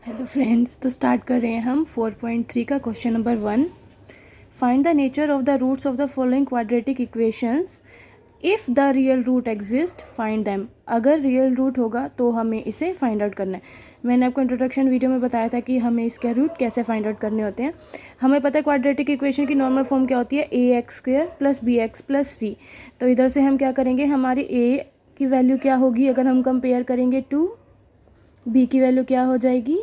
Hello friends, तो start कर रहे हैं हम 4.3 का question number 1। Find the nature of the roots of the following quadratic equations. If the real root exist find them. अगर real root होगा तो हमें इसे फाइंड आउट करना है। मैंने आपको इंट्रोडक्शन वीडियो में बताया था कि हमें इसके रूट कैसे फाइंड आउट करने होते हैं। हमें पता है क्वाड्रेटिक इक्वेशन की नॉर्मल फॉर्म क्या होती है, ax² + bx + c। तो इधर से हम क्या करेंगे, हमारी a की वैल्यू क्या होगी अगर हम कंपेयर करेंगे 2, b की वैल्यू क्या हो जाएगी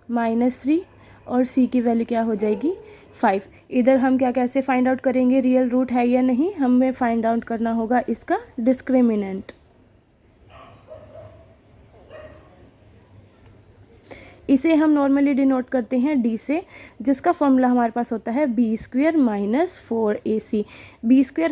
-3 और c की वैल्यू क्या हो जाएगी 5। इधर हम क्या कैसे फाइंड आउट करेंगे रियल रूट है या नहीं, हमें फाइंड आउट करना होगा इसका डिस्क्रिमिनेंट। इसे हम नॉर्मली डिनोट करते हैं d से, जिसका फॉर्मूला हमारे पास होता है b² - 4ac। b²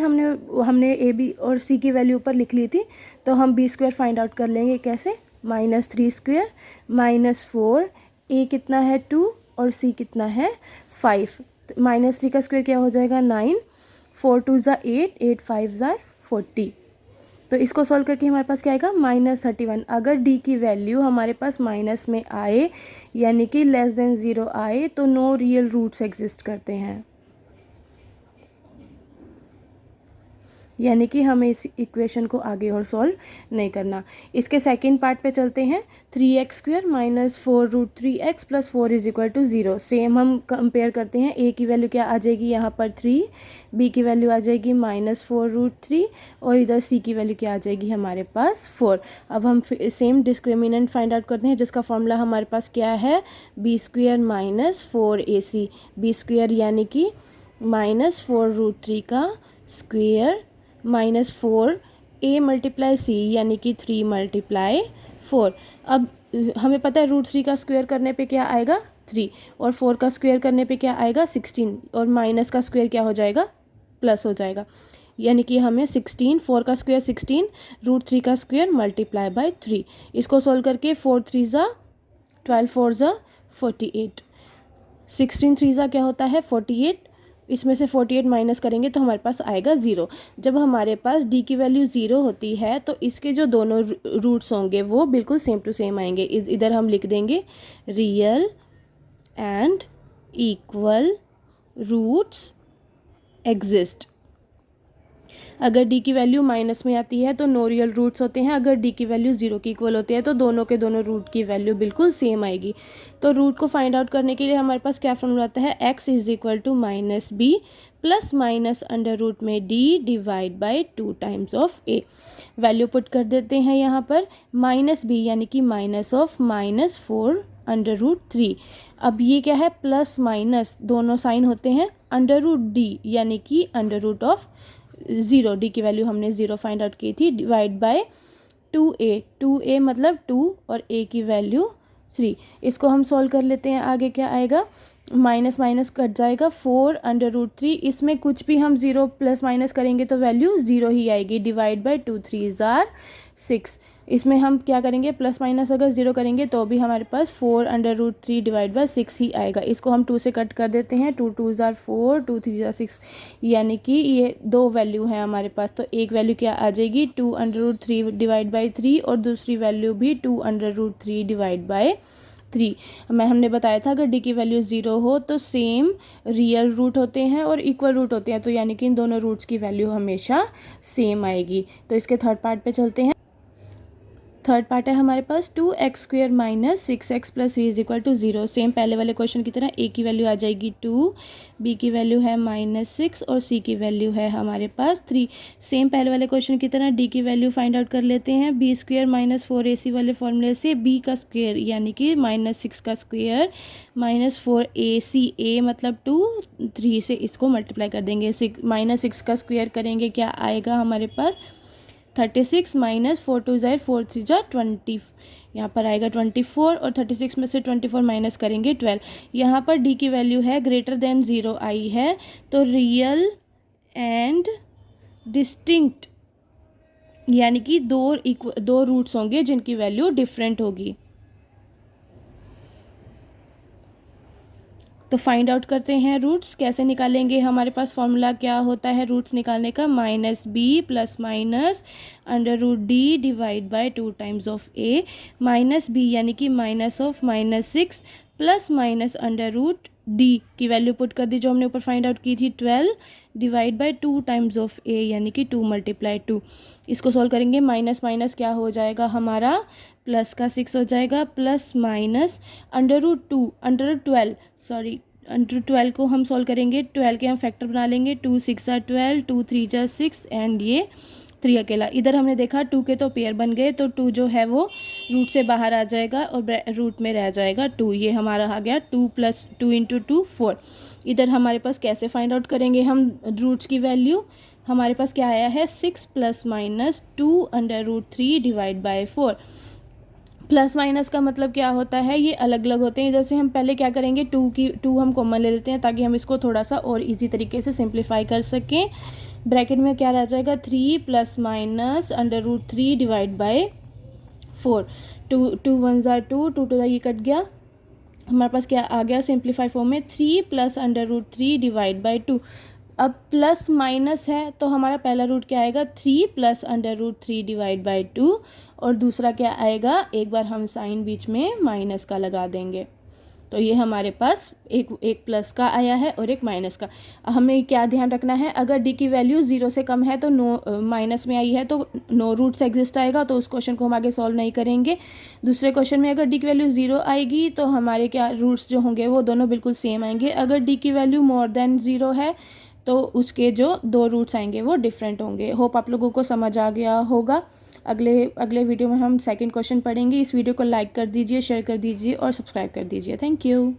हमने a b और c की वैल्यू ऊपर लिख ली थी, तो हम b² फाइंड आउट कर लेंगे कैसे, -3² - 4, a कितना है 2 और c कितना है 5। -3 का स्क्वायर क्या हो जाएगा 9, 4 2 ज़ा 8, 8 5 ज़ा 40। तो इसको सॉल्व करके हमारे पास क्या आएगा -31। अगर d की वैल्यू हमारे पास माइनस में आए यानी कि <0 आए तो नो रियल रूट्स एग्जिस्ट करते हैं, यानी कि हमें इस इक्वेशन को आगे और सॉल्व नहीं करना। इसके सेकंड पार्ट पे चलते हैं। 3x² - 4√3x + 4 = 0। सेम हम कंपेयर करते हैं। a की वैल्यू क्या आ जाएगी यहाँ पर 3, b की वैल्यू आ जाएगी -4√3 और इधर c की वैल्यू क्या आ जाएगी हमारे पास 4। अब हम सेम डिस्क्रिमिनेंट फाइंड आउट करते हैं, जिसका फॉर्मूला हमारे पास क्या है b² - 4ac। b² यानी कि -4√3 का स्क्वेयर -4 a × c यानी कि 3 × 4। अब हमें पता है √3 का स्क्वायर करने पे क्या आएगा 3 और 4 का स्क्वायर करने पे क्या आएगा 16 और माइनस का स्क्वायर क्या हो जाएगा प्लस हो जाएगा, यानी कि हमें 16, 4 का स्क्वायर 16, √3 का स्क्वायर × 3। इसको सोल्व करके 4 3 ज़ा 12, 4 ज़ा 48, 16 3 ज़ा क्या होता है 48। इसमें से 48 माइनस करेंगे तो हमारे पास आएगा 0। जब हमारे पास d की वैल्यू 0 होती है तो इसके जो दोनों रूट्स होंगे वो बिल्कुल सेम टू सेम आएंगे। इधर हम लिख देंगे real and equal roots exist. अगर d की वैल्यू माइनस में आती है तो नो रियल रूट्स होते हैं। अगर d की वैल्यू 0 की इक्वल होती है तो दोनों के दोनों रूट की वैल्यू बिल्कुल सेम आएगी। तो रूट को फाइंड आउट करने के लिए हमारे पास क्या फॉर्मूला आता है, x = -b plus minus under root में d divide by 2 times of a। Value put कर देते हैं यहाँ पर -b यानी कि -4√3। अब ये क्या है प्लस माइनस दोनों साइन होते हैं √d यानी कि √0। d की वैल्यू हमने 0 फाइंड आउट की थी, डिवाइड बाय 2a मतलब 2 और a की वैल्यू 3। इसको हम सॉल्व कर लेते हैं। आगे क्या आएगा, माइनस माइनस कट जाएगा 4√3। इसमें कुछ भी हम 0 प्लस माइनस करेंगे तो वैल्यू 0 ही आएगी, डिवाइड बाय 2 3 ज़ार 6। इसमें हम क्या करेंगे प्लस माइनस अगर 0 करेंगे तो भी हमारे पास 4√3 डिवाइड बाय 6 ही आएगा। इसको हम 2 से कट कर देते हैं, 2 2 ज़ार 4, 2 3 ज़ार 6, यानी कि ये दो वैल्यू है हमारे पास। तो एक वैल्यू क्या आ जाएगी 2√3 डिवाइड बाई 3 और दूसरी वैल्यू भी 2√3 डिवाइड बाई 3। हमने बताया था अगर d की वैल्यू 0 हो तो सेम रियल रूट होते हैं और इक्वल रूट होते हैं, तो यानी कि इन दोनों रूट्स की वैल्यू हमेशा सेम आएगी। तो इसके थर्ड पार्ट पे चलते हैं। थर्ड पार्ट है हमारे पास 2x² - 6x + 3 = 0। सेम पहले वाले क्वेश्चन की तरह a की वैल्यू आ जाएगी 2, b की वैल्यू है -6 और c की वैल्यू है हमारे पास 3। सेम पहले वाले क्वेश्चन की तरह d की वैल्यू फाइंड आउट कर लेते हैं। b² - 4ac वाले फॉर्मूले से b का स्क्वायर यानी कि -6 का स्क्वायर -4ac, a मतलब 2, 3 से इसको मल्टीप्लाई कर देंगे। -6 का स्क्वायर करेंगे क्या आएगा हमारे पास 36 - 4 2 ज़ार 4 3 ज़ार 20, यहाँ पर आएगा 24 और 36 में से 24 माइनस करेंगे 12। यहाँ पर d की वैल्यू है >0 आई है, तो रियल एंड डिस्टिंक्ट यानी कि दो रूट्स होंगे जिनकी वैल्यू डिफरेंट होगी। तो फाइंड आउट करते हैं रूट्स कैसे निकालेंगे। हमारे पास फॉर्मूला क्या होता है रूट्स निकालने का, -b plus minus √d divide by 2 times of a, -b यानी कि -6 प्लस माइनस √d की वैल्यू पुट कर दी जो हमने ऊपर फाइंड आउट की थी 12 divide by 2 times of a यानी कि 2 × 2। इसको सॉल्व करेंगे, माइनस माइनस क्या हो जाएगा हमारा प्लस का 6 हो जाएगा, प्लस माइनस √12 को हम सॉल्व करेंगे, 12 के हम फैक्टर बना लेंगे, 2 6 12, 2 3 6 एंड ये 3 अकेला। इधर हमने देखा 2 के तो पेयर बन गए, तो 2 जो है वो रूट से बाहर आ जाएगा और रूट में रह जाएगा 2। ये हमारा आ गया 2 + 2 × 2 4। इधर हमारे पास कैसे फाइंड आउट करेंगे हम रूट्स की वैल्यू, हमारे पास क्या आया है 6 + -2 √3 डिवाइड बाय 4। प्लस माइनस का मतलब क्या होता है, ये अलग अलग होते हैं। इधर से हम पहले क्या करेंगे 2 हम कॉमन ले लेते हैं ताकि हम इसको थोड़ा सा और इजी तरीके से सिंप्लीफाई कर सकें। ब्रैकेट में क्या रह जाएगा 3 + -√3 डिवाइड बाय 4। 2 1 = 2, 2 to ये कट गया, हमारे पास क्या आ गया सिंप्लीफाई फॉर्म में 3 + √3 डिवाइड बाय 2। अब प्लस माइनस है तो हमारा पहला रूट क्या आएगा 3 + √3 डिवाइड बाय 2, और दूसरा क्या आएगा, एक बार हम साइन बीच में माइनस का लगा देंगे। तो ये हमारे पास एक प्लस का आया है और एक माइनस का। हमें क्या ध्यान रखना है, अगर डी की वैल्यू 0 से कम है तो नो माइनस में आई है तो नो रूट्स एग्जिस्ट आएगा, तो उस क्वेश्चन को हम आगे सॉल्व नहीं करेंगे। दूसरे क्वेश्चन में अगर डी की वैल्यू 0 आएगी तो हमारे क्या रूट्स जो होंगे वो दोनों बिल्कुल सेम आएंगे। अगर डी की वैल्यू मोर देन 0 है तो उसके जो 2 रूट्स आएंगे वो डिफरेंट होंगे। होप आप लोगों को समझ आ गया होगा। अगले वीडियो में हम सेकंड क्वेश्चन पढ़ेंगे। इस वीडियो को लाइक कर दीजिए, शेयर कर दीजिए और सब्सक्राइब कर दीजिए। Thank you.